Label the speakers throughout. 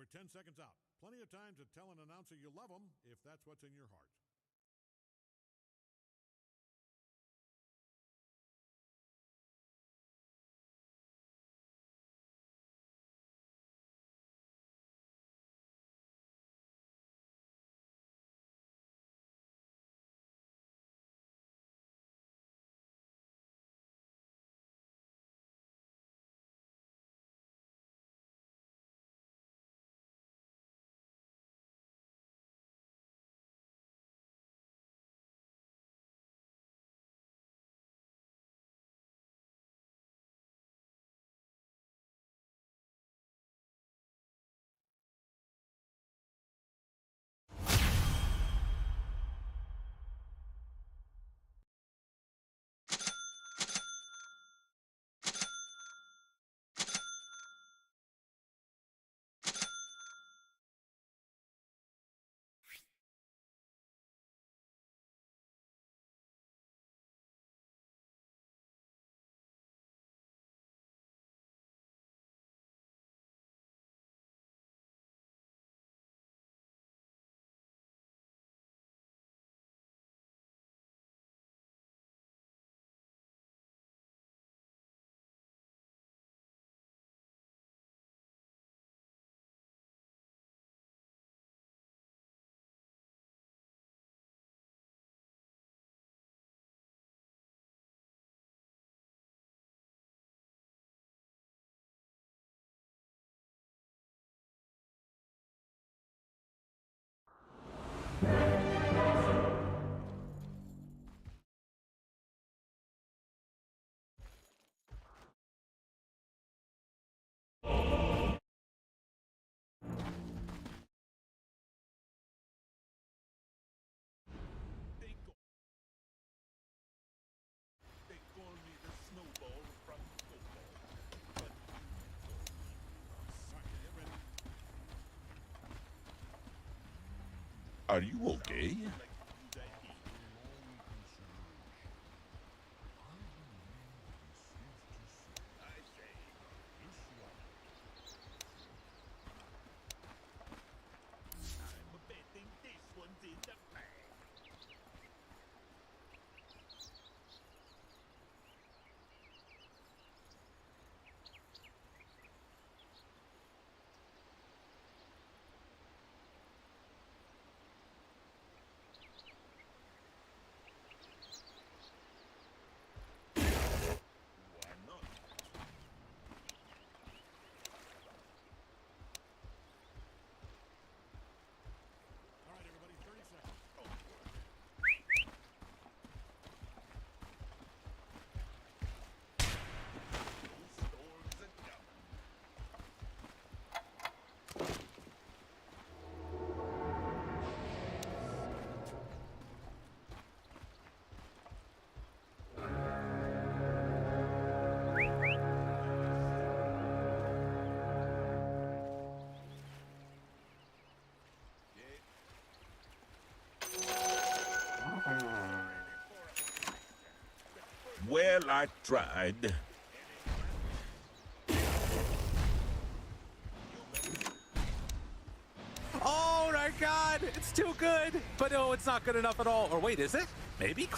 Speaker 1: We're 10 seconds out. Plenty of time to tell an announcer you love them if that's what's in your heart.
Speaker 2: Are you okay?
Speaker 1: All right, everybody, 30 seconds.
Speaker 2: Well, I tried.
Speaker 3: Oh my god, it's too good! But no, it's not good enough at all. Or wait, is it? Maybe?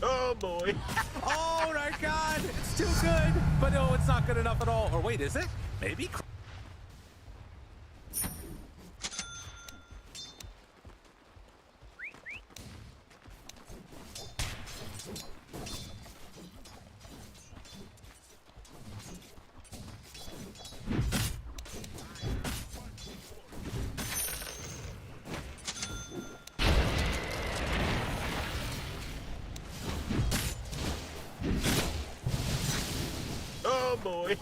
Speaker 2: Oh boy.
Speaker 3: Oh my god, it's too good! But no, it's not good enough at all. Or wait, is it? Maybe?
Speaker 2: boy.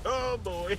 Speaker 2: Oh boy.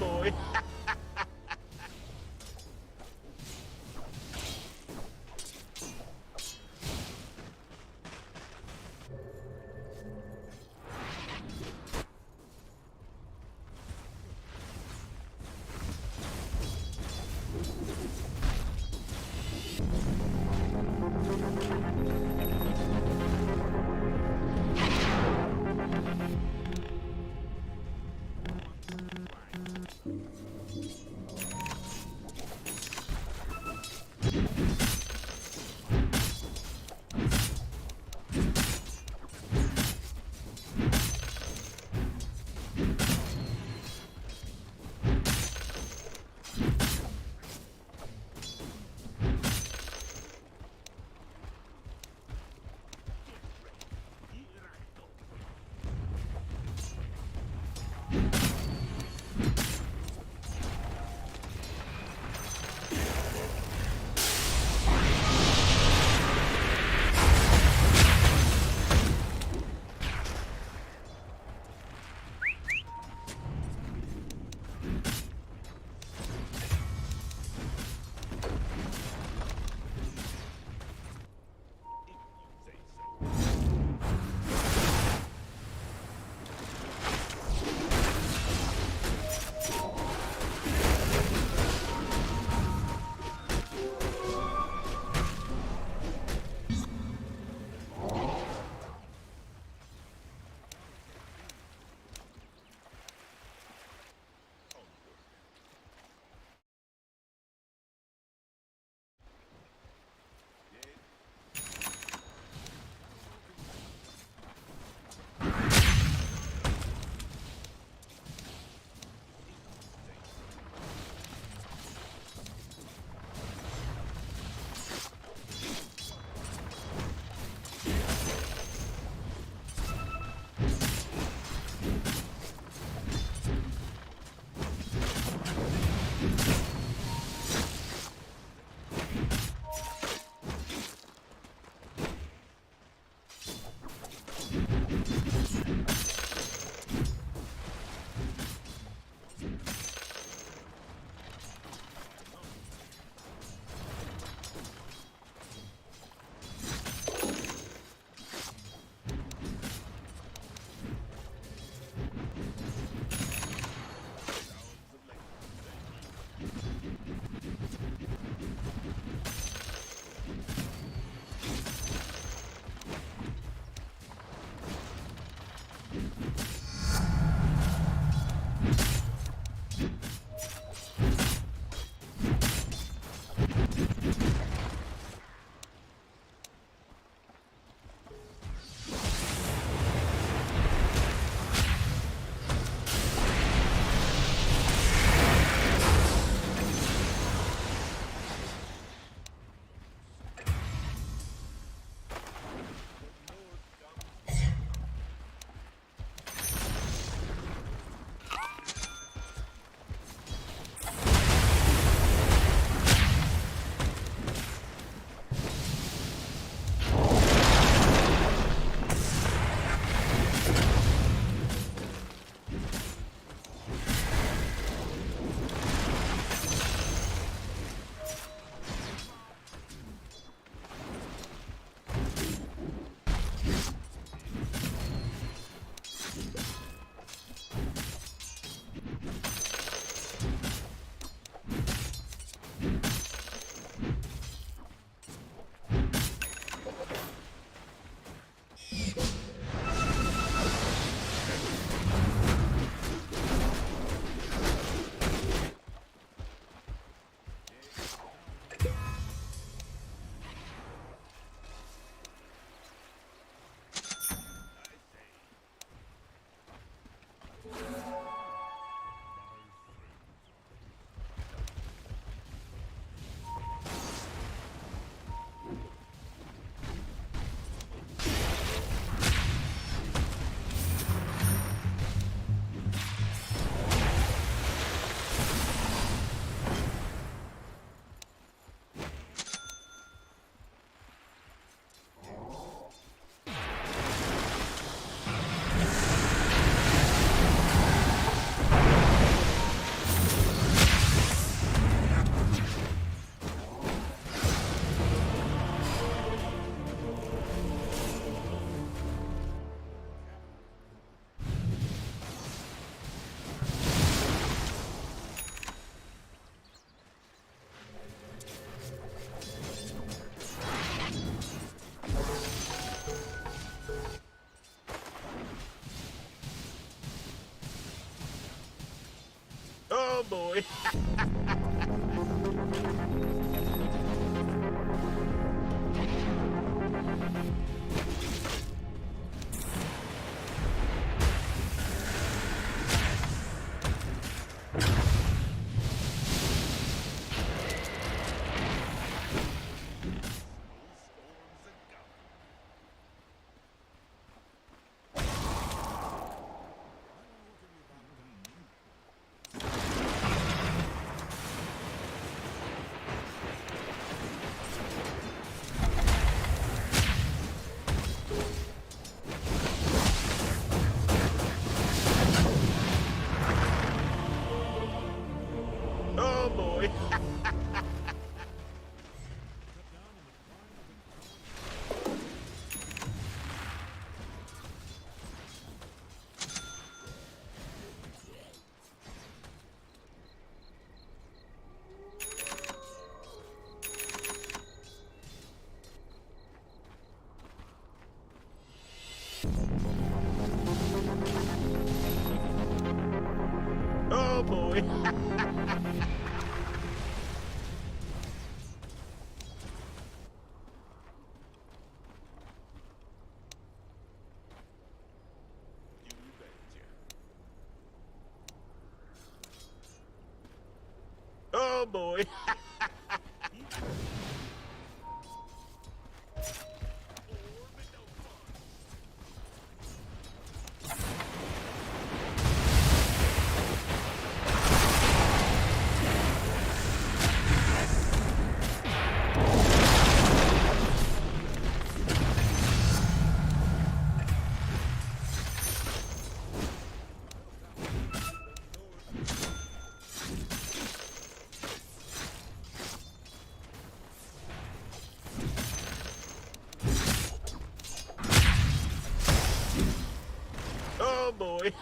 Speaker 2: boy. Oh boy. Oh boy. Oh boy. Oh boy. Oh boy.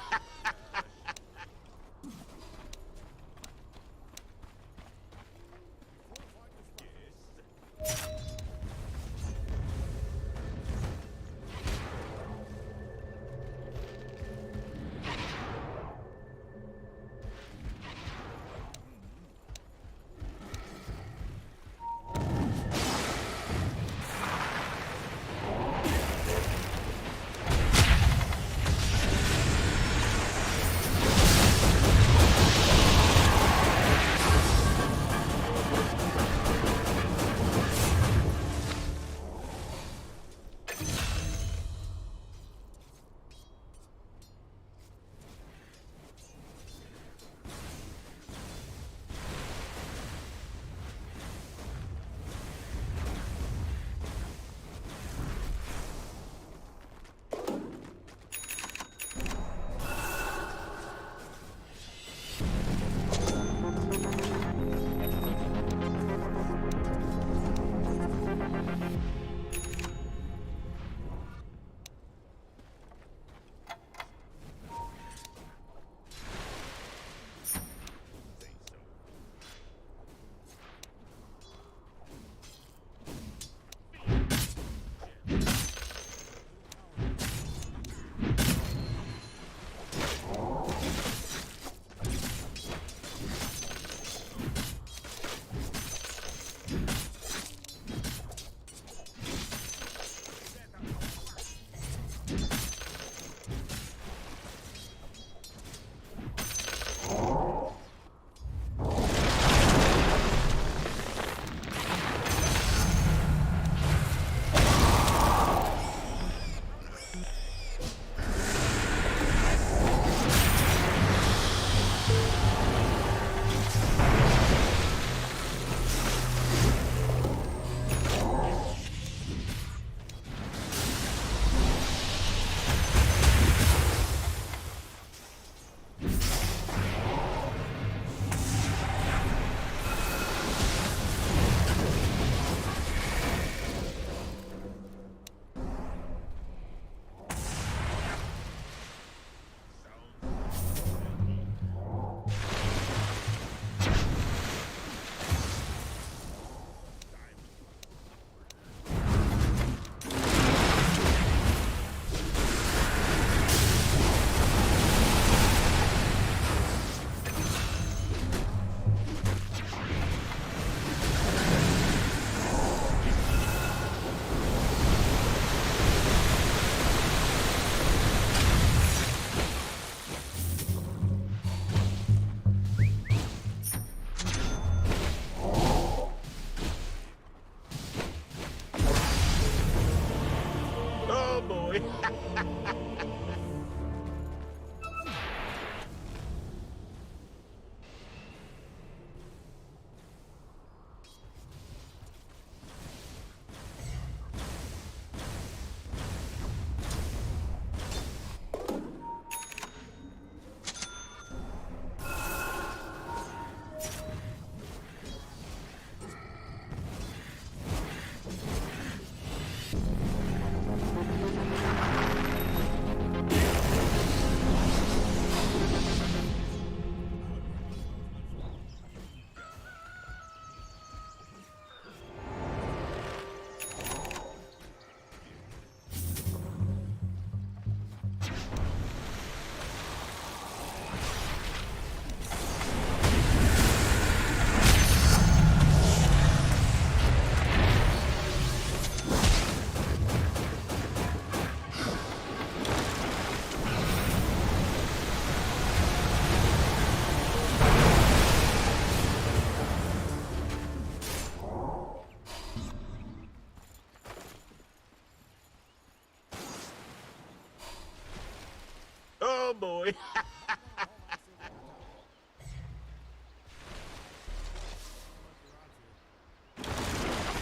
Speaker 2: boy.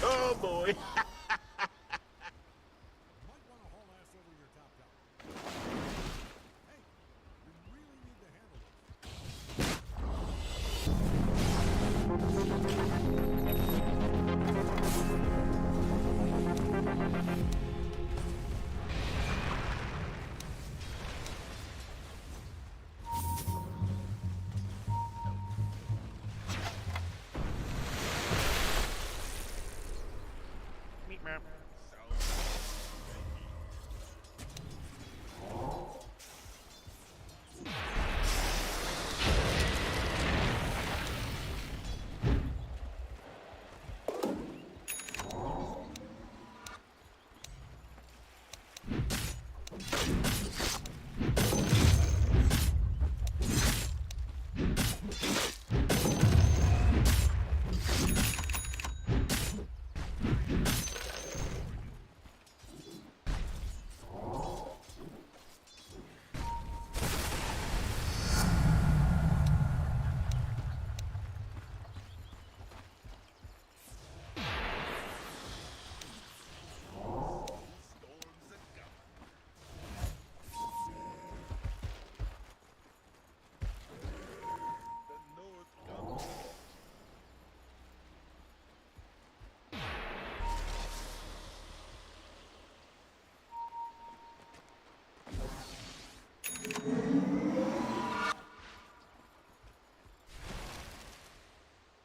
Speaker 2: Oh boy.
Speaker 1: Might want to haul ass over your top tower. Hey, you really need to handle this.
Speaker 2: Meep, meep.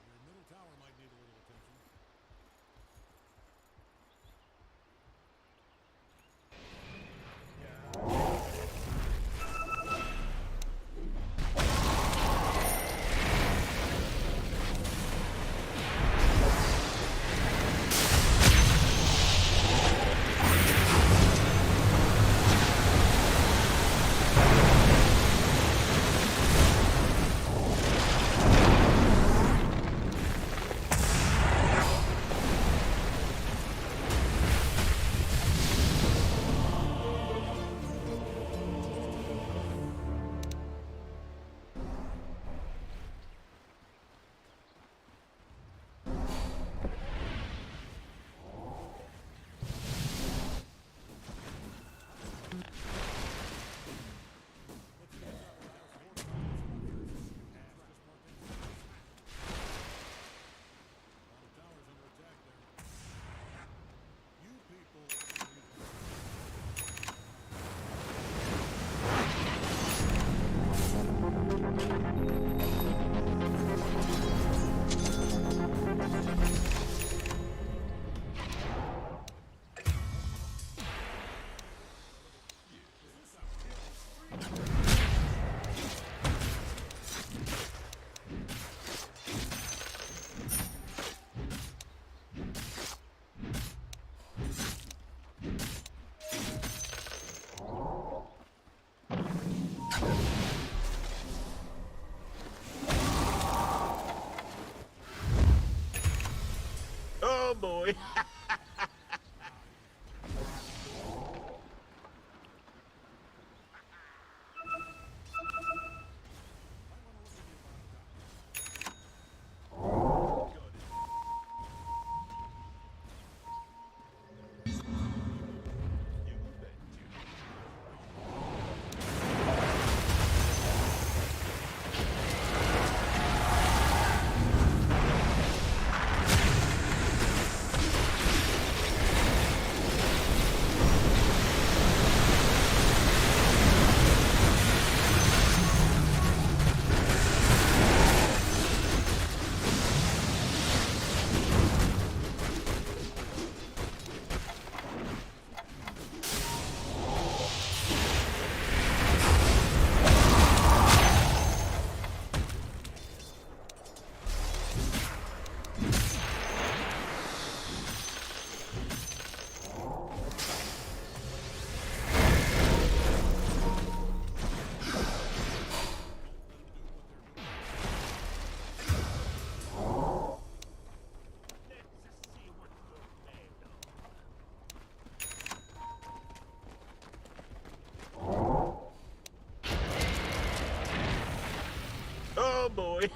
Speaker 1: Your middle tower might need a little attention.
Speaker 2: Oh boy. Oh boy.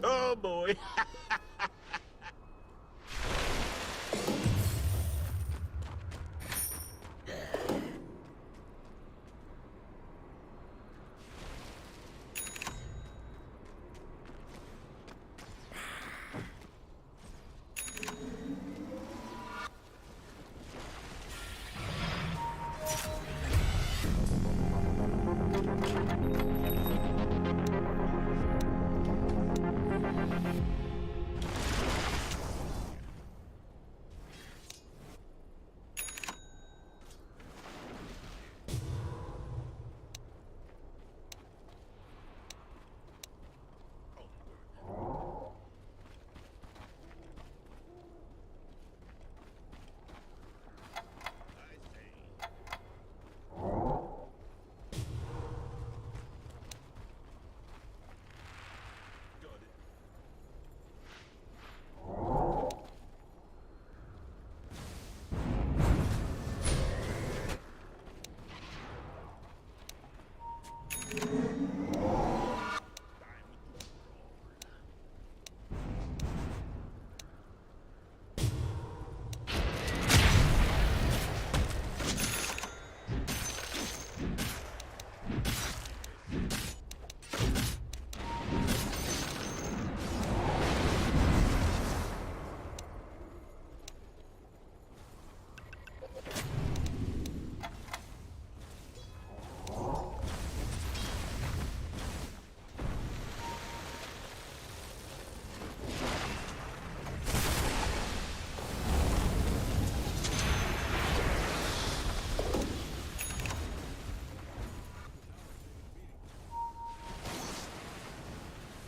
Speaker 2: Oh boy.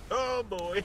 Speaker 2: Oh boy.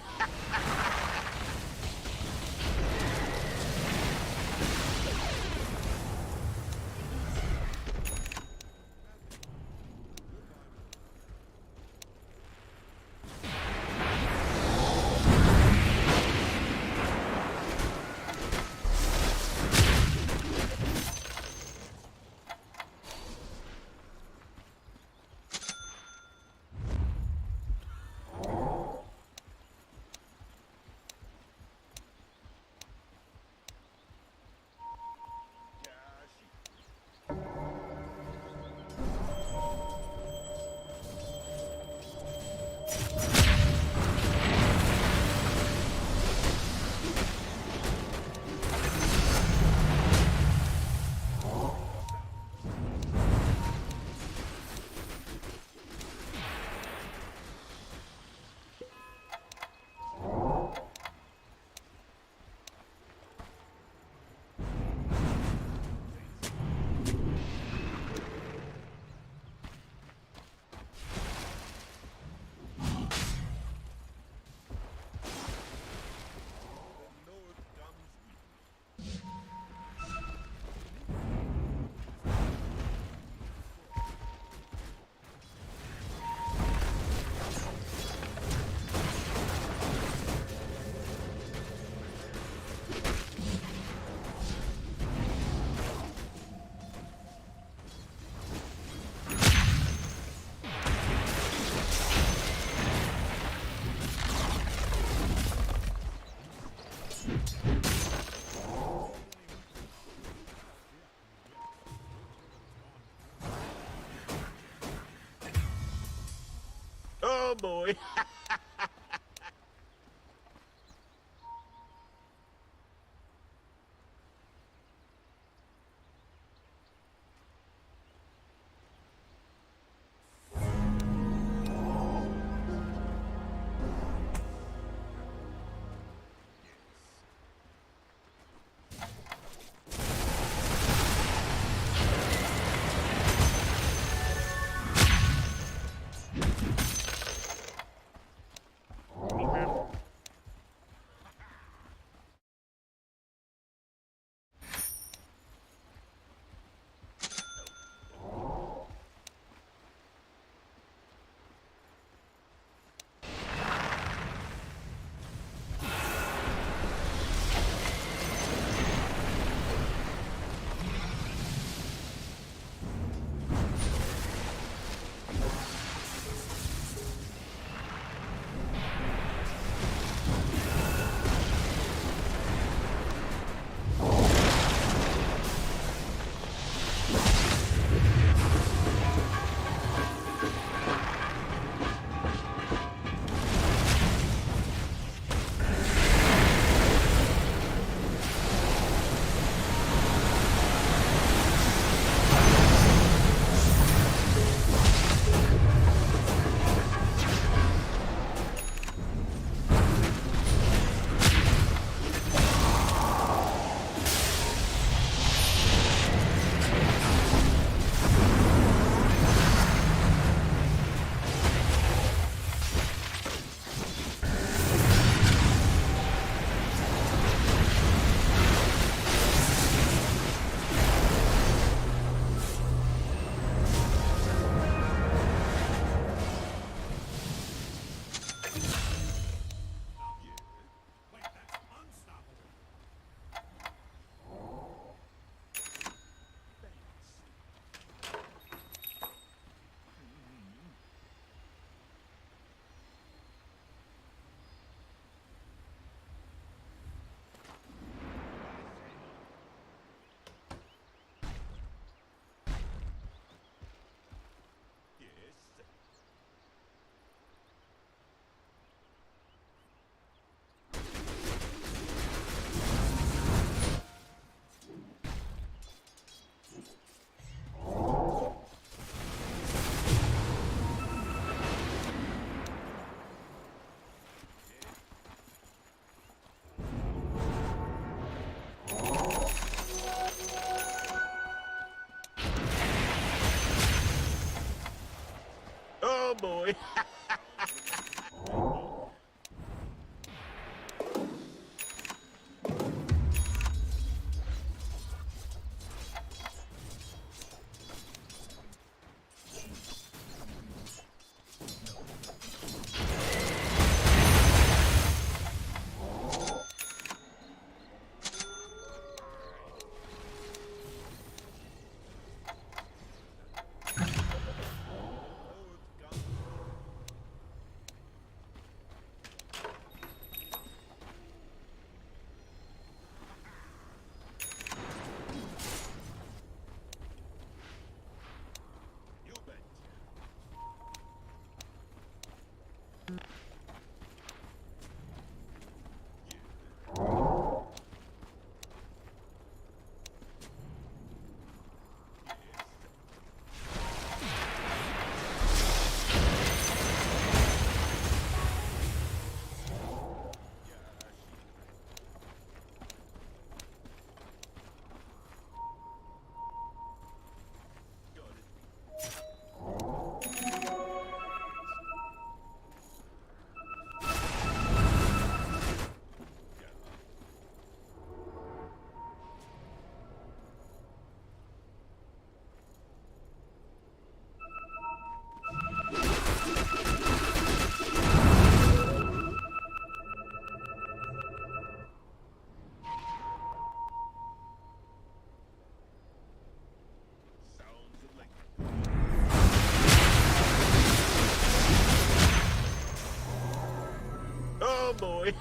Speaker 2: boy.
Speaker 1: Wait, that's unstoppable.
Speaker 2: Oh boy.
Speaker 1: You bet.
Speaker 2: Oh boy.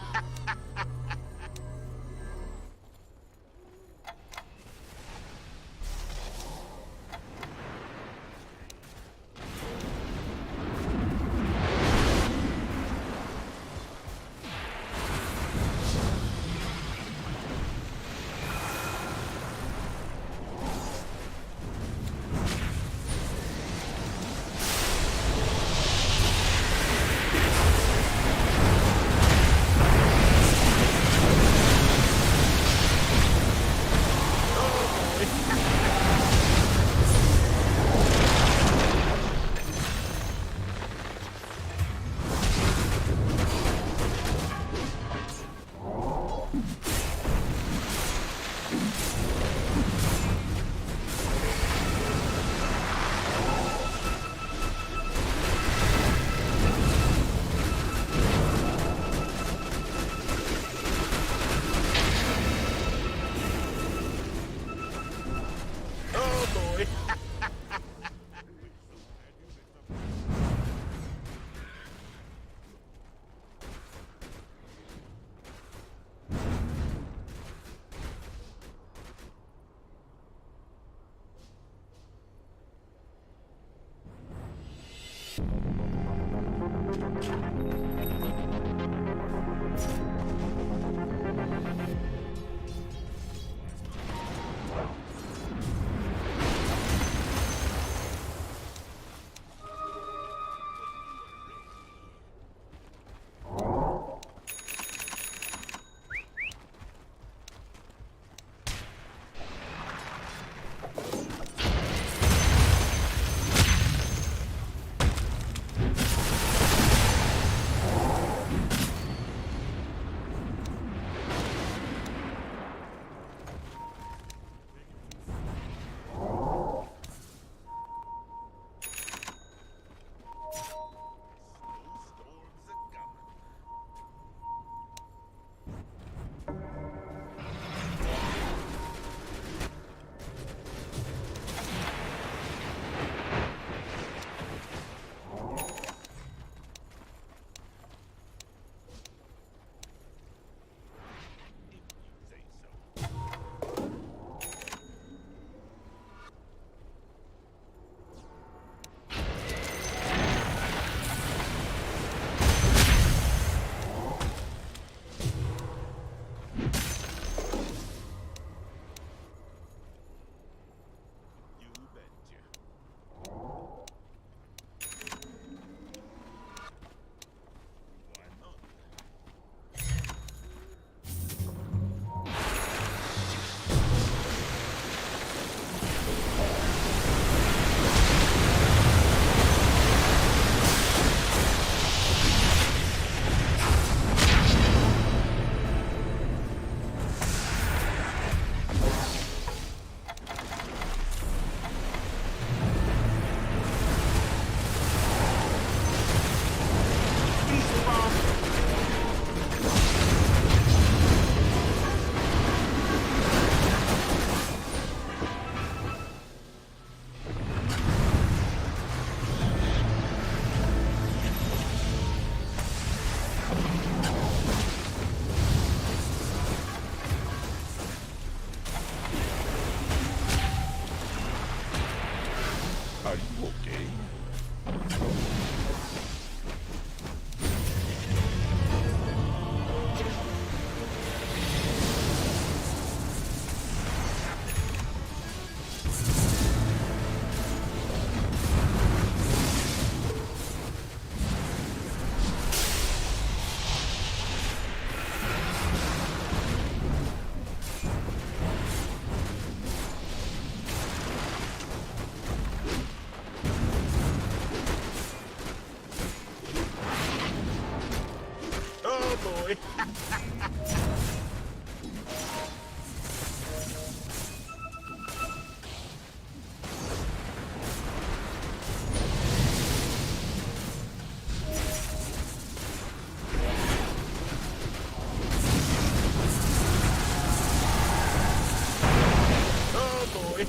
Speaker 2: Oh boy.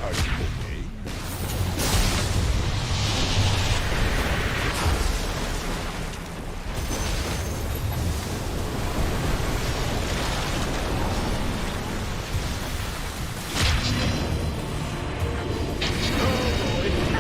Speaker 1: Are you okay?
Speaker 2: Oh boy.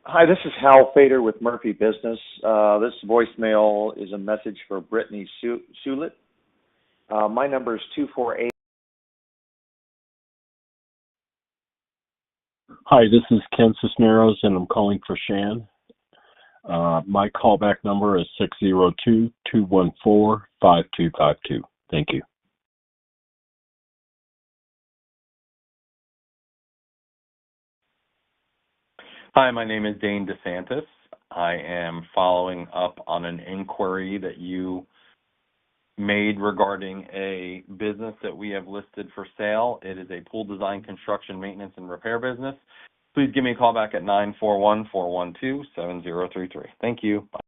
Speaker 4: Hi, this is Hal Fader with Murphy Business. This voicemail is a message for Brittany Sulit. My number is 248.
Speaker 5: Hi, this is Ken Cisneros, and I'm calling for Shan. My callback number is 602-214-5252. Thank you.
Speaker 6: Hi, my name is Dane DeSantis. I am following up on an inquiry that you made regarding a business that we have listed for sale. It is a pool design, construction, maintenance, and repair business. Please give me a call back at 941-412-7033. Thank you. Bye.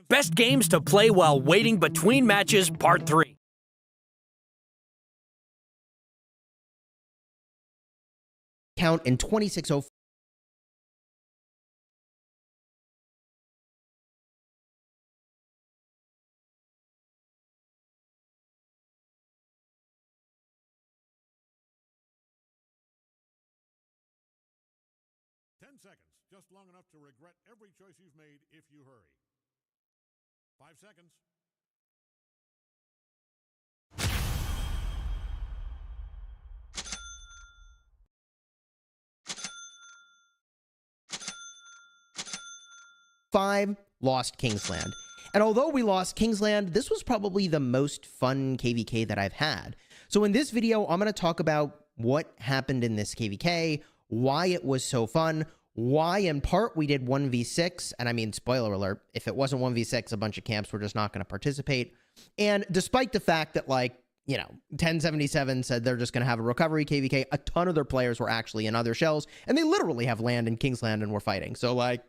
Speaker 7: Best games to play while waiting between matches, Part 3.
Speaker 8: Count in 2604.
Speaker 1: 10 seconds, just long enough to regret every choice you've made if you hurry. 5 seconds.
Speaker 8: Five, lost Kingsland. And although we lost Kingsland, this was probably the most fun KVK that I've had. So in this video, I'm going to talk about what happened in this KVK, why it was so fun, why in part we did 1v6, and I mean, spoiler alert, if it wasn't 1v6, a bunch of camps were just not going to participate. And despite the fact that, like, you know, 1077 said they're just going to have a recovery KVK, a ton of their players were actually in other shells, and they literally have land in Kingsland and were fighting. So, like,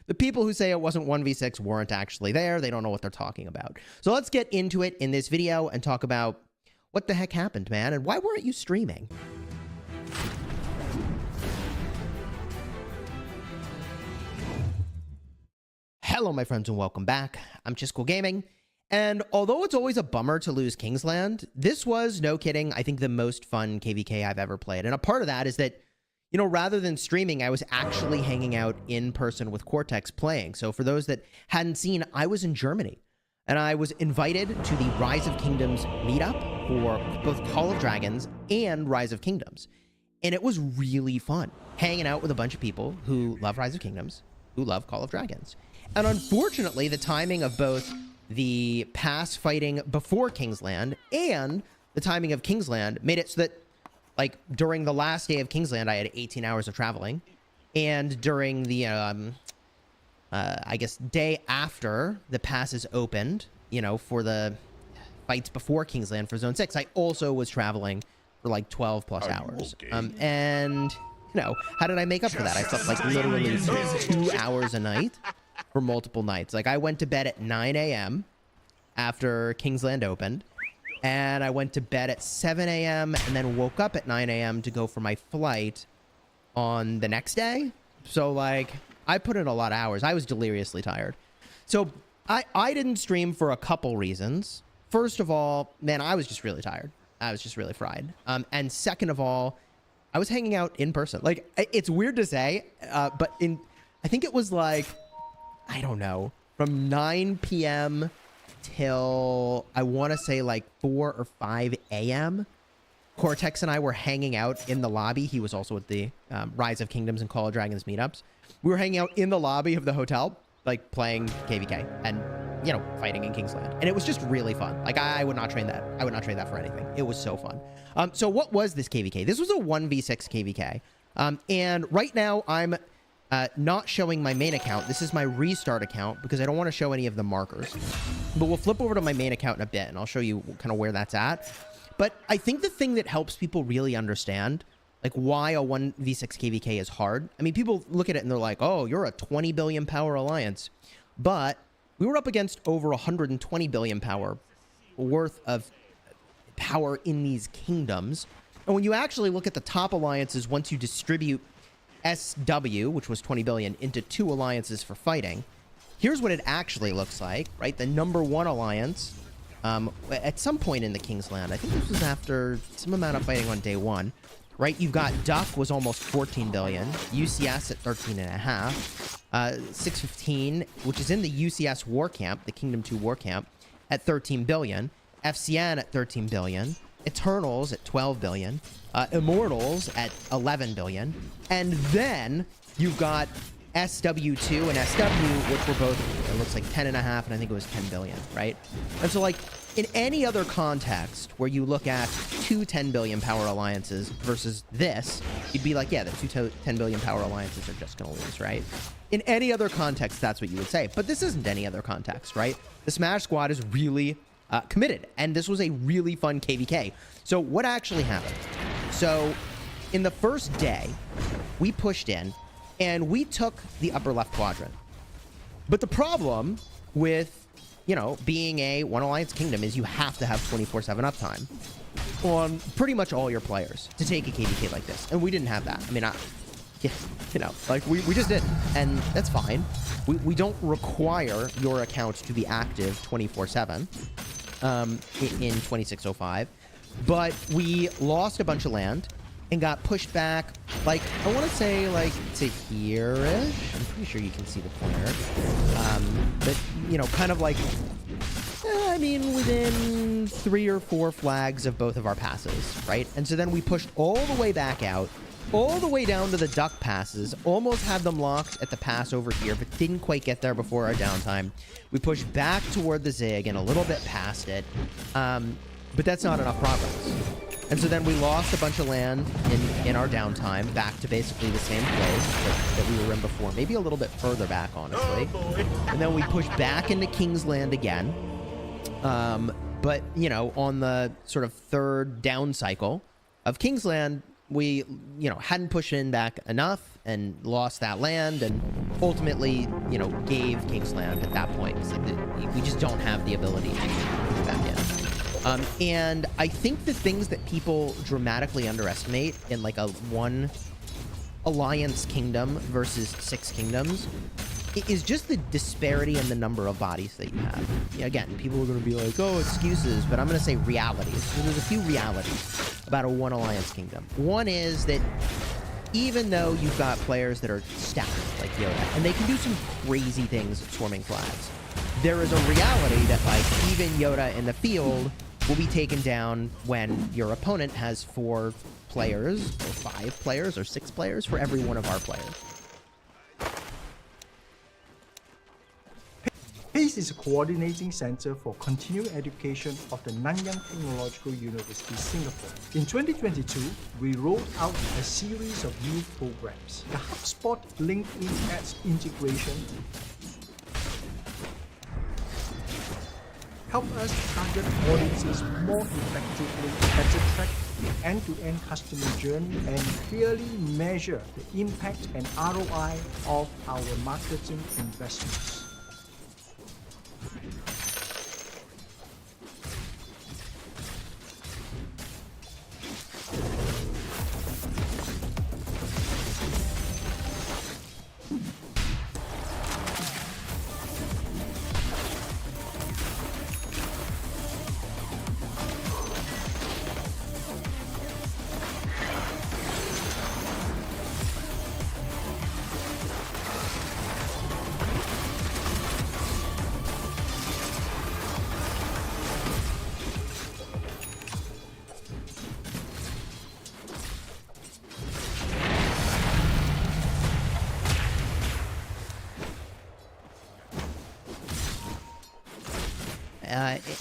Speaker 8: the people who say it wasn't 1v6 weren't actually there. They don't know what they're talking about. So let's get into it in this video and talk about what the heck happened, man, and why weren't you streaming? Hello, my friends, and welcome back. I'm Chillin Gaming, and although it's always a bummer to lose Kingsland, this was, no kidding, I think the most fun KVK I've ever played. And a part of that is that, you know, rather than streaming, I was actually hanging out in person with Cortex playing. So for those that hadn't seen, I was in Germany, and I was invited to the Rise of Kingdoms meetup for both Call of Dragons and Rise of Kingdoms. And it was really fun hanging out with a bunch of people who love Rise of Kingdoms, who love Call of Dragons. And unfortunately, the timing of both the pass fighting before Kingsland and the timing of Kingsland made it so that, like, during the last day of Kingsland, I had 18 hours of traveling. And during the, I guess, day after the passes opened, you know, for the fights before Kingsland for Zone 6, I also was traveling for like 12 plus hours. And, you know, how did I make up for that? I slept like literally 2 hours a night for multiple nights. Like, I went to bed at 9 a.m. after Kingsland opened. And I went to bed at 7 a.m. and then woke up at 9 a.m. to go for my flight on the next day. So, like, I put in a lot of hours. I was deliriously tired. So I didn't stream for a couple reasons. First of all, man, I was just really tired. I was just really fried. And second of all, I was hanging out in person. Like, it's weird to say, but I think it was like, I don't know, from 9 p.m. till I want to say like 4 or 5 a.m. Cortex and I were hanging out in the lobby. He was also at the Rise of Kingdoms and Call of Dragons meetups. We were hanging out in the lobby of the hotel, like playing KVK and, you know, fighting in Kingsland. And it was just really fun. Like, I would not trade that. I would not trade that for anything. It was so fun. So what was this KVK? This was a 1v6 KVK. And right now I'm not showing my main account. This is my restart account because I don't want to show any of the markers. But we'll flip over to my main account in a bit, and I'll show you kind of where that's at. But I think the thing that helps people really understand, like, why a 1v6 KVK is hard. I mean, people look at it and they're like, oh, you're a 20 billion power alliance. But we were up against over 120 billion power worth of power in these kingdoms. And when you actually look at the top alliances, once you distribute SW, which was 20 billion, into 2 alliances for fighting, here's what it actually looks like, right? The number 1 alliance, at some point in the Kingsland, I think this was after some amount of fighting on day 1, right? You've got Duck was almost 14 billion, UCS at 13.5, 615, which is in the UCS war camp, the Kingdom 2 war camp, at 13 billion, FCN at 13 billion, Eternals at 12 billion, Immortals at 11 billion, and then you've got SW2 and SW, which were both, it looks like 10.5, and I think it was 10 billion, right? And so, like, in any other context where you look at 2 10 billion power alliances versus this, you'd be like, yeah, the 2 10 billion power alliances are just going to lose, right? In any other context, that's what you would say. But this isn't any other context, right? The Smash Squad is really committed, and this was a really fun KVK. So what actually happened? So in the first day, we pushed in, and we took the upper left quadrant. But the problem with, you know, being a One Alliance Kingdom is you have to have 24/7 uptime on pretty much all your players to take a KVK like this. And we didn't have that. I mean, yeah, you know, like, we just didn't. And that's fine. We don't require your account to be active 24/7 in 2605. But we lost a bunch of land. and got pushed back, like, I want to say, like, to here-ish. I'm pretty sure you can see the pointer. But, you know, kind of like, I mean, within 3 or 4 flags of both of our passes, right? And so then we pushed all the way back out, all the way down to the duck passes, almost had them locked at the pass over here, but didn't quite get there before our downtime. We pushed back toward the zig and a little bit past it, but that's not enough progress. And so then we lost a bunch of land in our downtime, back to basically the same place that we were in before, maybe a little bit further back, honestly. And then we pushed back into Kingsland again. But, you know, on the sort of third down cycle of Kingsland, we, you know, hadn't pushed in back enough and lost that land, and ultimately, you know, gave Kingsland at that point. It's like we just don't have the ability to push back in. And I think the things that people dramatically underestimate in like a 1 alliance kingdom versus 6 kingdoms is just the disparity in the number of bodies that you have. Yeah, again, people are going to be like, oh, excuses, but I'm going to say realities. So there's a few realities about a 1 alliance kingdom. One is that even though you've got players that are stacked like Yoda, and they can do some crazy things at swarming flags, there is a reality that, like, even Yoda in the field will be taken down when your opponent has 4 players, or 5 players, or 6 players for every one of our players.
Speaker 9: PACE is a coordinating center for continuing education of the Nanyang Technological University, Singapore. In 2022, we rolled out a series of new programs. The HubSpot LinkedIn Ads integration help us target audiences more effectively, better track the end-to-end customer journey, and clearly measure the impact and ROI of our marketing investments.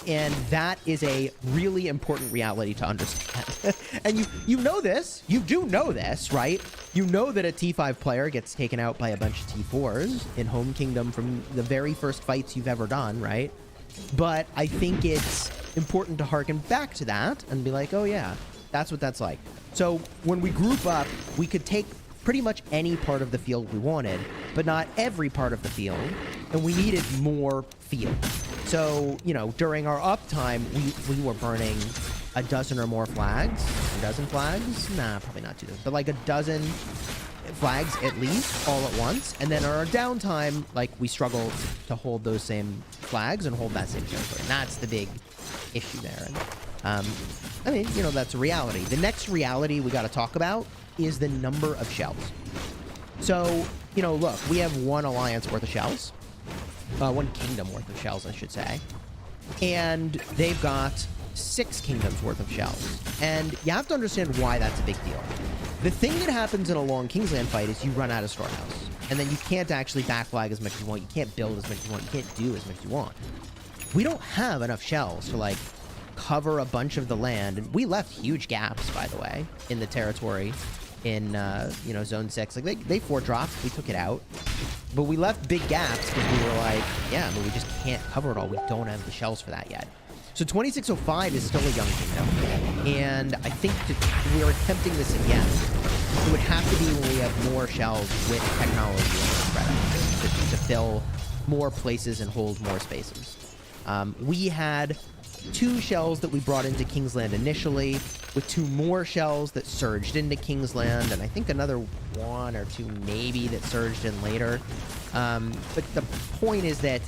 Speaker 8: And that is a really important reality to understand. And you know this. You do know this, right? You know that a T5 player gets taken out by a bunch of T4s in Home Kingdom from the very first fights you've ever done, right? But I think it's important to harken back to that and be like, oh yeah, that's what that's like. So when we group up, we could take pretty much any part of the field we wanted, but not every part of the field, and we needed more field. So, you know, during our uptime, we were burning a dozen or more flags. A dozen flags? Nah, probably not 2 dozen, but like a dozen flags at least all at once. And then our downtime, like, we struggled to hold those same flags and hold that same territory. And that's the big issue there. And, I mean, you know, that's a reality. The next reality we got to talk about is the number of shells. So, you know, look, we have 1 alliance worth of shells. 1 kingdom worth of shells, I should say. And they've got 6 kingdoms worth of shells. And you have to understand why that's a big deal. The thing that happens in a long Kingsland fight is you run out of storehouse. And then you can't actually backflag as much as you want. You can't build as much as you want. You can't do as much as you want. We don't have enough shells to, like, cover a bunch of the land. And we left huge gaps, by the way, in the territory in, you know, Zone 6. Like, they 4-dropped. We took it out. But we left big gaps because we were like, yeah, but we just can't cover it all. We don't have the shells for that yet. So 2605 is still a young kingdom. And I think that we're attempting this again. It would have to be when we have more shells with technology to fill more places and hold more spaces. We had 2 shells that we brought into Kingsland initially, with 2 more shells that surged into Kingsland, and I think another 1 or 2 maybe that surged in later. But the point is that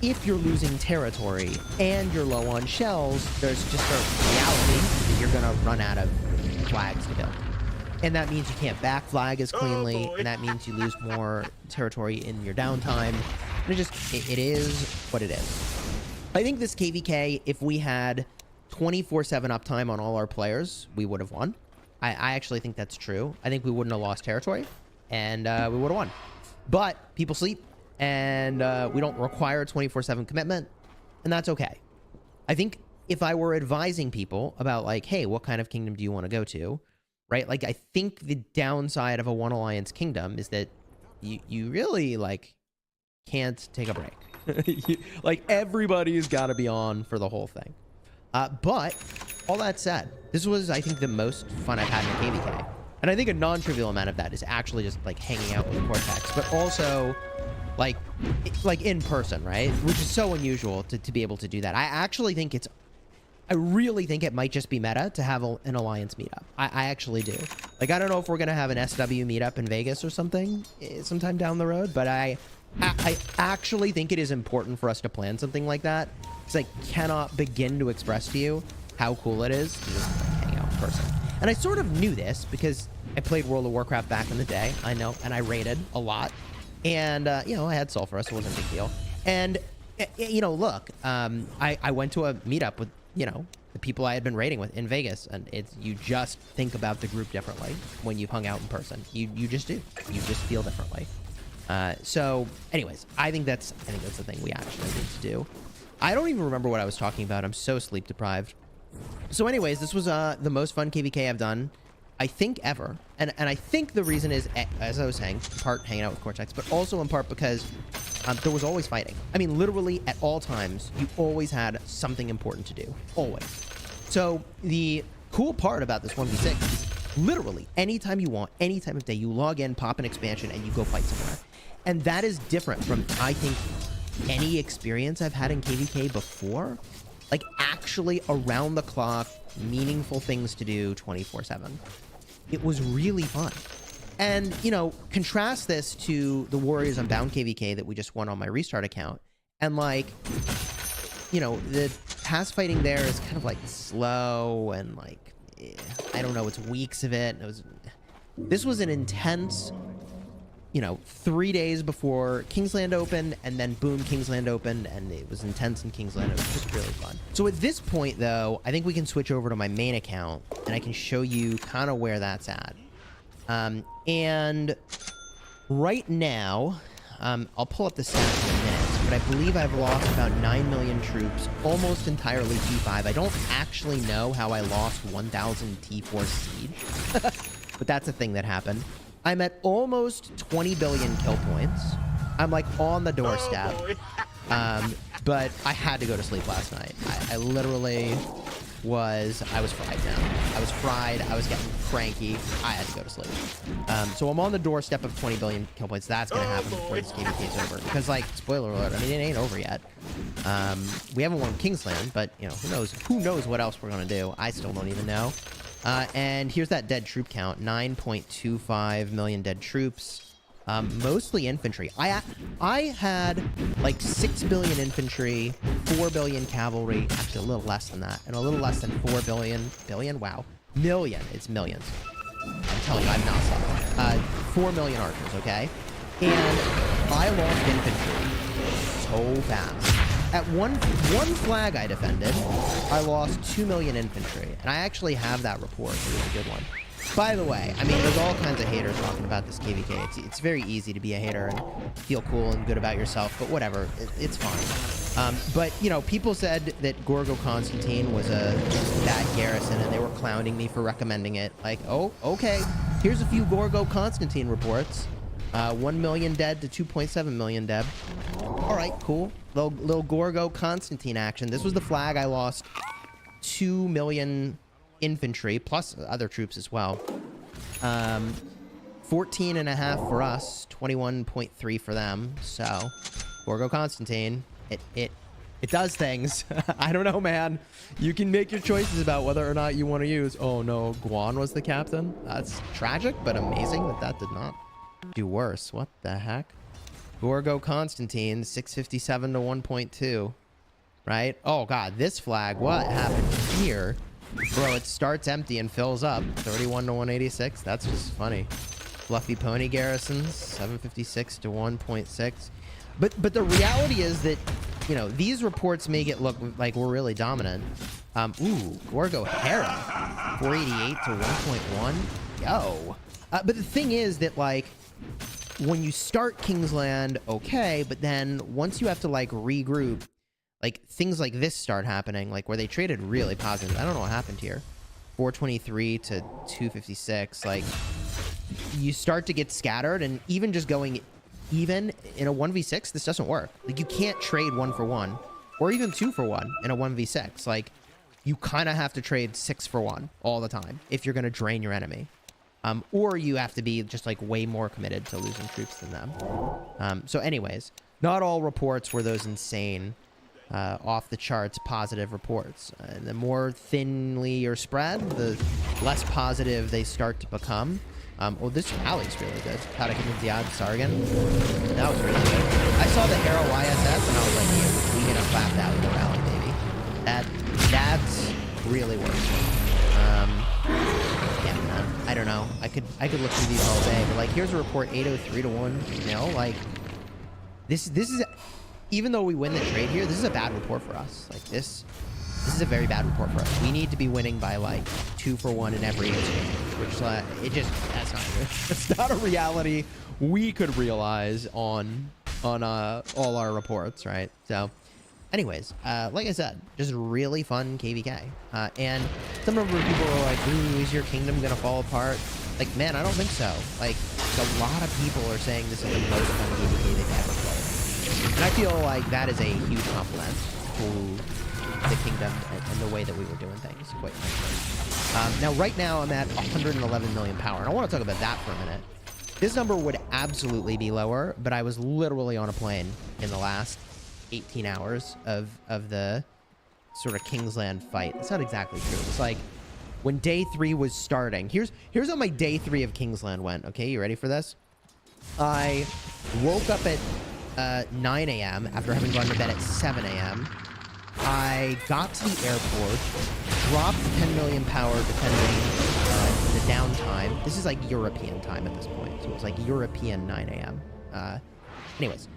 Speaker 8: if you're losing territory and you're low on shells, there's just a reality that you're going to run out of flags to build. And that means you can't back flag as cleanly,
Speaker 2: boy.
Speaker 8: and that means you lose more territory in your downtime. And it is what it is. I think this KVK, if we had 24/7 uptime on all our players, we would have won. I actually think that's true. I think we wouldn't have lost territory, and we would have won. But people sleep, and we don't require 24/7 commitment, and that's okay. I think if I were advising people about, like, hey, what kind of kingdom do you want to go to, right? Like, I think the downside of a One Alliance kingdom is that you really, like, can't take a break. Like, everybody's got to be on for the whole thing. But all that said, this was, I think, the most fun I've had in a KVK. And I think a non-trivial amount of that is actually just, like, hanging out with Cortex, but also, like in person, right? Which is so unusual to be able to do that. I really think it might just be meta to have an Alliance meetup. I actually do. Like, I don't know if we're going to have an SW meetup in Vegas or something sometime down the road, but I actually think it is important for us to plan something like that, because I cannot begin to express to you how cool it is to just, like, hang out in person. And I sort of knew this because I played World of Warcraft back in the day. I know, and I raided a lot. And, you know, I had Sulphurus, so it wasn't a big deal. And, you know, look, I went to a meetup with, you know, the people I had been raiding with in Vegas, and you just think about the group differently when you've hung out in person. You just do. You just feel differently. So, anyways, I think that's the thing we actually need to do. I don't even remember what I was talking about. I'm so sleep deprived. So, anyways, this was the most fun KVK I've done, I think, ever. And I think the reason is, as I was saying, in part hanging out with Cortex, but also in part because there was always fighting. I mean, literally at all times, you always had something important to do. Always. So the cool part about this 1v6 is literally anytime you want, any time of day, you log in, pop an expansion, and you go fight somewhere. And that is different from, I think, any experience I've had in KVK before. Like, actually around the clock, meaningful things to do 24/7. It was really fun. And, you know, contrast this to the Warriors Unbound KVK that we just won on my restart account. And, like, you know, the pass fighting there is kind of, like, slow and, like, I don't know, it's weeks of it. This was an intense, you know, 3 days before Kingsland opened, and then boom, Kingsland opened, and it was intense in Kingsland. It was just really fun. So at this point, though, I think we can switch over to my main account, and I can show you kind of where that's at. And right now, I'll pull up the stats in a minute, but I believe I've lost about 9 million troops, almost entirely T5. I don't actually know how I lost 1,000 T4 siege, but that's a thing that happened. I'm at almost 20 billion kill points. I'm, like, on the doorstep. But I had to go to sleep last night. I literally I was fried now. I was fried. I was getting cranky. I had to go to sleep. So I'm on the doorstep of 20 billion kill points. That's going to happen before this KVK is over. Because, like, spoiler alert, I mean, it ain't over yet. We haven't won Kingsland, but, you know, who knows what else we're going to do. I still don't even know. And here's that dead troop count. 9.25 million dead troops. Mostly infantry. I had like 6 billion infantry, 4 billion cavalry, actually a little less than that, and a little less than 4 billion, wow, million, it's millions. I'm telling you, I'm not slow. 4 million archers, okay? And I lost infantry so fast. At one flag I defended, I lost 2 million infantry, and I actually have that report. It was a good one. By the way, I mean, there's all kinds of haters talking about this KVK. It's very easy to be a hater and feel cool and good about yourself, but whatever, it's fine. But, you know, people said that Gorgo Constantine was a bad garrison, and they were clowning me for recommending it. Like, oh, okay, here's a few Gorgo Constantine reports. 1 million dead to 2.7 million dead. All right, cool. Little Gorgo Constantine action. This was the flag I lost 2 million infantry, plus other troops as well. 14.5 for us, 21.3 for them. So, Gorgo Constantine, it does things. I don't know, man. You can make your choices about whether or not you want to use. Oh no, Guan was the captain. That's tragic, but amazing that did not do worse. What the heck? Gorgo Constantine, 657 to 1.2. Right? Oh god, this flag. What happened here? Bro, it starts empty and fills up. 31 to 186. That's just funny. Fluffy Pony garrisons, 756 to 1.6. But the reality is that, you know, these reports make it look like we're really dominant. Ooh, Gorgo Hera, 488 to 1.1. Yo. But the thing is that, like, when you start Kingsland, okay, but then once you have to, like, regroup, like, things like this start happening, like, where they traded really positive. I don't know what happened here. 423 to 256. Like, you start to get scattered, and even just going even in a 1v6, this doesn't work. Like, you can't trade 1 for 1 or even 2 for 1 in a 1v6. Like, you kind of have to trade 6 for 1 all the time if you're going to drain your enemy. Or you have to be just, like, way more committed to losing troops than them. So anyways, not all reports were those insane, off the charts positive reports. The more thinly you're spread, the less positive they start to become. Oh, this rally's really good. Katakin Diad Sargon. That was really good. I saw the Hero YSS and I was like, yeah, we gonna clap that with the rally, baby. That's really works. Yeah, man. I don't know. I could look through these all day, but like, here's a report 803 to 1. You know, like, this is, even though we win the trade here, this is a bad report for us. Like, this is a very bad report for us. We need to be winning by like 2 for 1 in every exchange, which that's not good. It's not a reality we could realize on all our reports, right? So anyways, like I said, just really fun KVK. And some of our people are like, ooh, is your kingdom gonna fall apart? Like, man, I don't think so. Like, a lot of people are saying this is the most fun KVK they've ever played. And I feel like that is a huge compliment to the kingdom and the way that we were doing things, quite frankly. Now, right now, I'm at 111 million power, and I want to talk about that for a minute. This number would absolutely be lower, but I was literally on a plane in the last 18 hours of the sort of Kingsland fight. It's not exactly true. It's like when day 3 was starting. Here's how my day 3 of Kingsland went. Okay, you ready for this? I woke up at 9 a.m. after having gone to bed at 7 a.m. I got to the airport, dropped 10 million power defending the downtime. This is like European time at this point, so it's like European 9 a.m. Anyways,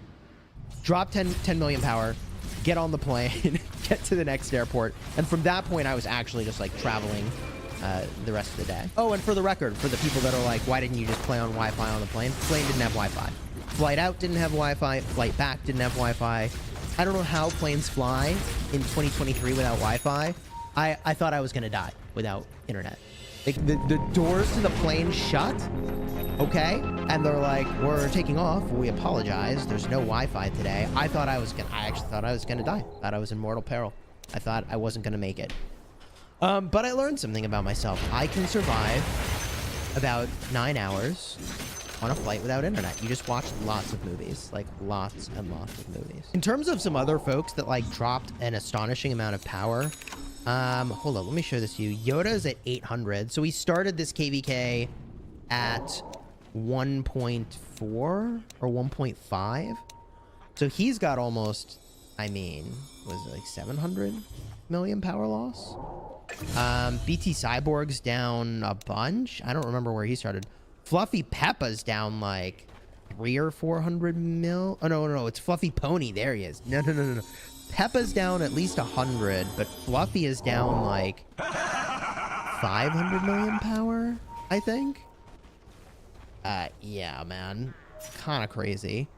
Speaker 8: drop 10 million power, get on the plane, get to the next airport, and from that point, I was actually just like traveling the rest of the day. Oh, and for the record, for the people that are like, why didn't you just play on Wi-Fi on the plane? Plane didn't have Wi-Fi. Flight out didn't have Wi-Fi. Flight back didn't have Wi-Fi. I don't know how planes fly in 2023 without Wi-Fi. I thought I was gonna die without internet. Like, the doors to the plane shut, okay? And they're like, we're taking off. We apologize. There's no Wi-Fi today. I actually thought I was gonna die. I thought I was in mortal peril. I thought I wasn't gonna make it. But I learned something about myself. I can survive about 9 hours on a flight without internet. You just watch lots of movies, like lots and lots of movies. In terms of some other folks that like dropped an astonishing amount of power, hold on, let me show this to you. Yoda's at 800. So we started this KVK at 1.4 or 1.5. So he's got almost, I mean, was it like 700 million power loss? BT Cyborg's down a bunch. I don't remember where he started. Fluffy Peppa's down like 300 or 400 mil. Oh, no, it's Fluffy Pony. There he is. No. Peppa's down at least 100, but Fluffy is down like 500 million power, I think. Yeah, man. Kind of crazy.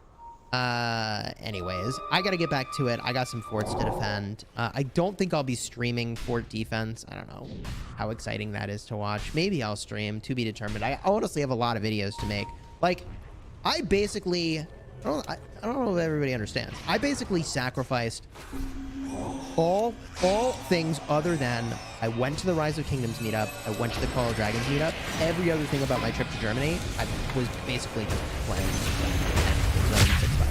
Speaker 8: Anyways, I gotta get back to it. I got some forts to defend. I don't think I'll be streaming fort defense. I don't know how exciting that is to watch. Maybe I'll stream, to be determined. I honestly have a lot of videos to make. Like, I basically, I don't know if everybody understands. I basically sacrificed all things other than I went to the Rise of Kingdoms meetup, I went to the Call of Dragons meetup. Every other thing about my trip to Germany, I was basically just playing Zone 6-5.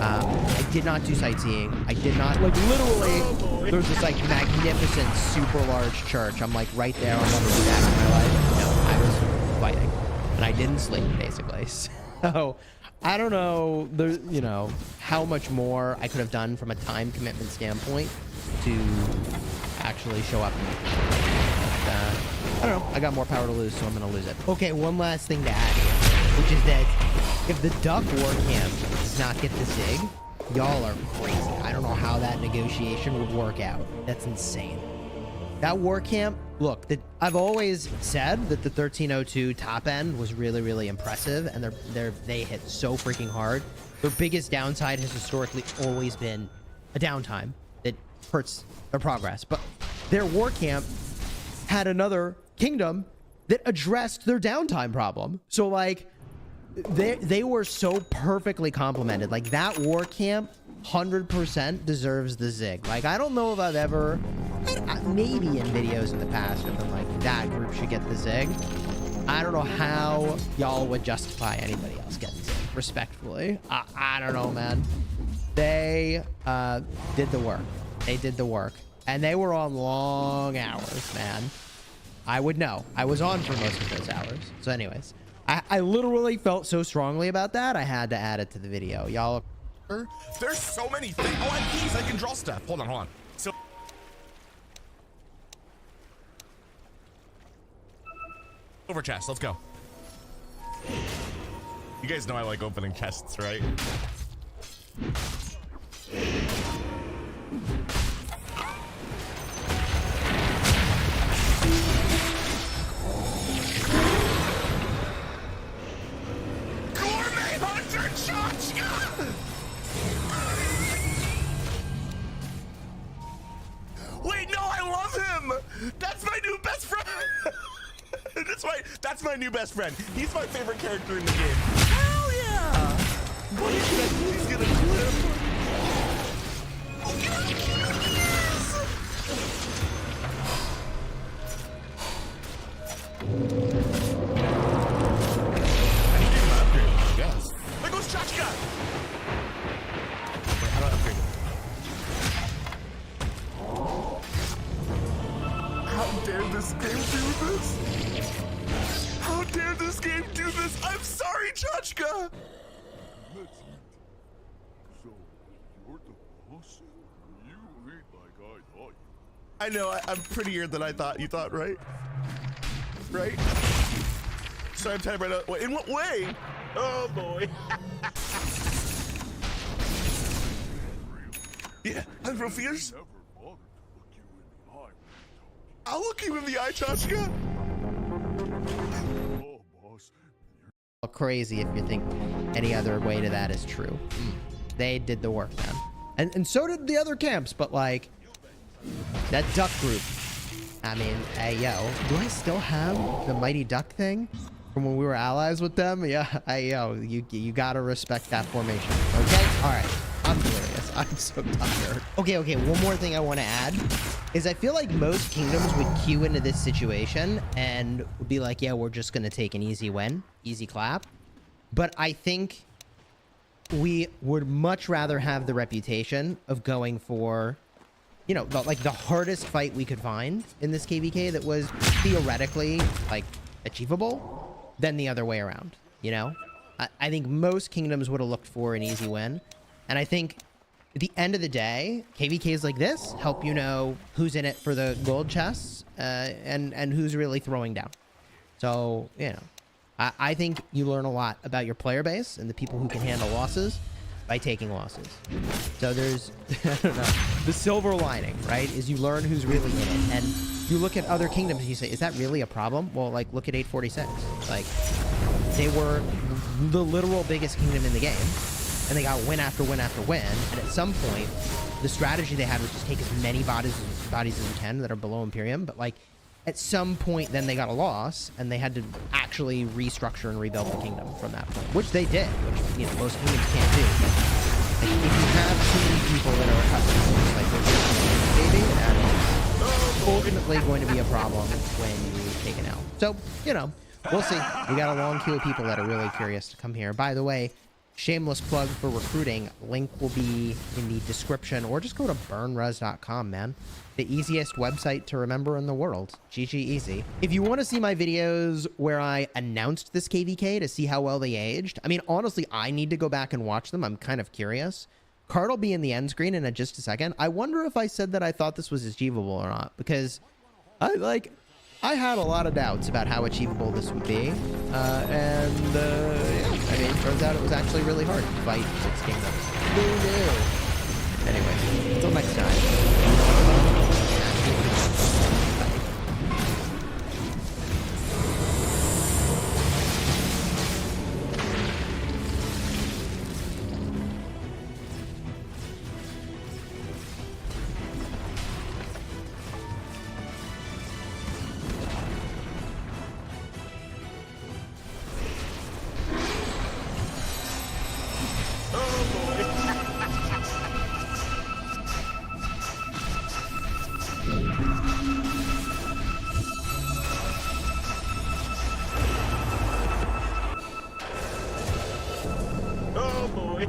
Speaker 8: I did not do sightseeing. I did not, like, literally, there's this, like, magnificent, super large church. I'm, like, right there. I'll never do that in my life. No, I was fighting. And I didn't sleep, basically. So, I don't know, you know, how much more I could have done from a time commitment standpoint to actually show up and I don't know. I got more power to lose, so I'm going to lose it. Okay, one last thing to add here, which is that if the Duck War Camp does not get the Zig, y'all are crazy. I don't know how that negotiation would work out. That's insane. That War Camp, look, I've always said that the 1302 top end was really, really impressive, and they hit so freaking hard. Their biggest downside has historically always been a downtime that hurts their progress. But their War Camp had another kingdom that addressed their downtime problem. So like they were so perfectly complemented. Like that War Camp 100% deserves the Zig. Like I don't know if I've ever, maybe in videos in the past, have been like that group should get the Zig. I don't know how y'all would justify anybody else getting Zig, respectfully. I don't know, man. They did the work. They did the work. And they were on long hours, man. I would know. I was on for most of those hours. So anyways, I literally felt so strongly about that, I had to add it to the video. Y'all.
Speaker 10: There's so many things. Oh, I have keys. I can draw stuff. Hold on. So over chest. Let's go. You guys know I like opening chests, right? Gourmet Hunter Chachka! Wait, no, I love him! That's my new best friend! That's my new best friend. He's my favorite character in the game. Hell yeah! What is that? He's gonna clip. I need to do my upgrade, I guess. There goes Chachka! Wait, how do I upgrade it? How dare this game do this? How dare this game do this? I'm sorry, Chachka!
Speaker 1: So, you're the boss? You ain't like I thought you.
Speaker 10: I know, I'm prettier than I thought. You thought, right? Right? Sorry, I'm typing right out. Wait, in what way?
Speaker 2: Oh boy.
Speaker 10: Yeah, I'm real fierce.
Speaker 1: Never bothered to look you in the eye.
Speaker 10: I'll look you in the eye, Chachka.
Speaker 1: Oh, boss.
Speaker 8: Crazy if you think any other way to that is true. They did the work, man. And so did the other camps, but like that Duck group. I mean, hey, yo, do I still have the Mighty Duck thing from when we were allies with them? Yeah, hey, yo, you gotta respect that formation, okay? All right, I'm delirious. I'm so tired. Okay, one more thing I want to add is I feel like most kingdoms would queue into this situation and would be like, yeah, we're just gonna take an easy win, easy clap. But I think we would much rather have the reputation of going for, you know, like the hardest fight we could find in this KVK that was theoretically like achievable than the other way around. You know, I think most kingdoms would have looked for an easy win. And I think at the end of the day, KVKs like this help you know who's in it for the gold chests and who's really throwing down. So, you know, I think you learn a lot about your player base and the people who can handle losses by taking losses. So there's, I don't know, the silver lining, right, is you learn who's really in it. And you look at other kingdoms and you say, is that really a problem? Well, like, look at 846. Like, they were the literal biggest kingdom in the game, and they got win after win after win. And at some point, the strategy they had was just take as many bodies as you can that are below Imperium. But, like, at some point, then they got a loss, and they had to actually restructure and rebuild the kingdom from that point, which they did, which, you know, most kingdoms can't do. Like, if you have too many people that are accustomed to just, like, baby, that's ultimately going to be a problem when you take an L. So, you know, we'll see. We got a long queue of people that are really curious to come here. By the way, shameless plug for recruiting. Link will be in the description, or just go to burnres.com, man. The easiest website to remember in the world. GG easy. If you want to see my videos where I announced this KVK to see how well they aged, I mean, honestly, I need to go back and watch them. I'm kind of curious. Card will be in the end screen in just a second. I wonder if I said that I thought this was achievable or not, because I I had a lot of doubts about how achievable this would be, yeah, I mean, it turns out it was actually really hard to fight 6 kingdoms. Who knew? Anyway, until next time.
Speaker 2: Oh boy.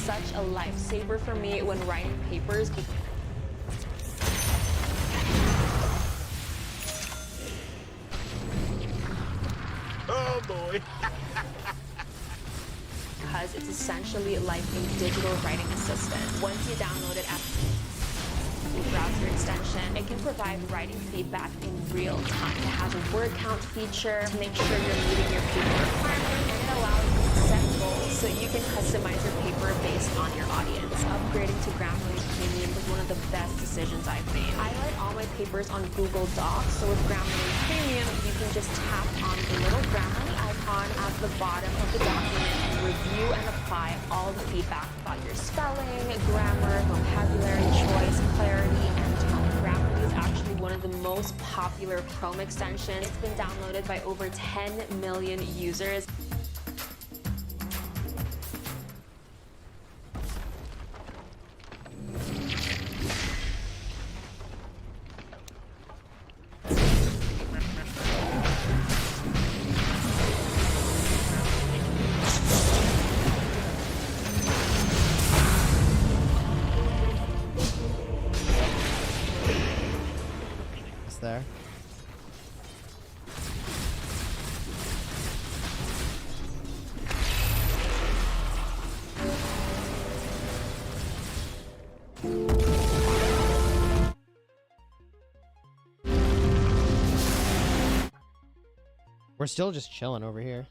Speaker 11: such a lifesaver for me when writing papers.
Speaker 2: Oh boy.
Speaker 11: Because it's essentially like a digital writing assistant. Once you download it, browser extension, it can provide writing feedback in real time. It has a word count feature to make sure you're meeting your paper requirements, and it allows you to set goals so you can customize your paper based on your audience. Upgrading to Grammarly Premium was one of the best decisions I've made. I write all my papers on Google Docs, so with Grammarly Premium, you can just tap on the little Grammarly icon at the bottom of the document and review and apply all the feedback about your spelling, grammar, vocabulary choice, clarity, and tone. Grammarly is actually one of the most popular Chrome extensions. It's been downloaded by over 10 million users.
Speaker 8: There. We're still just chilling over here.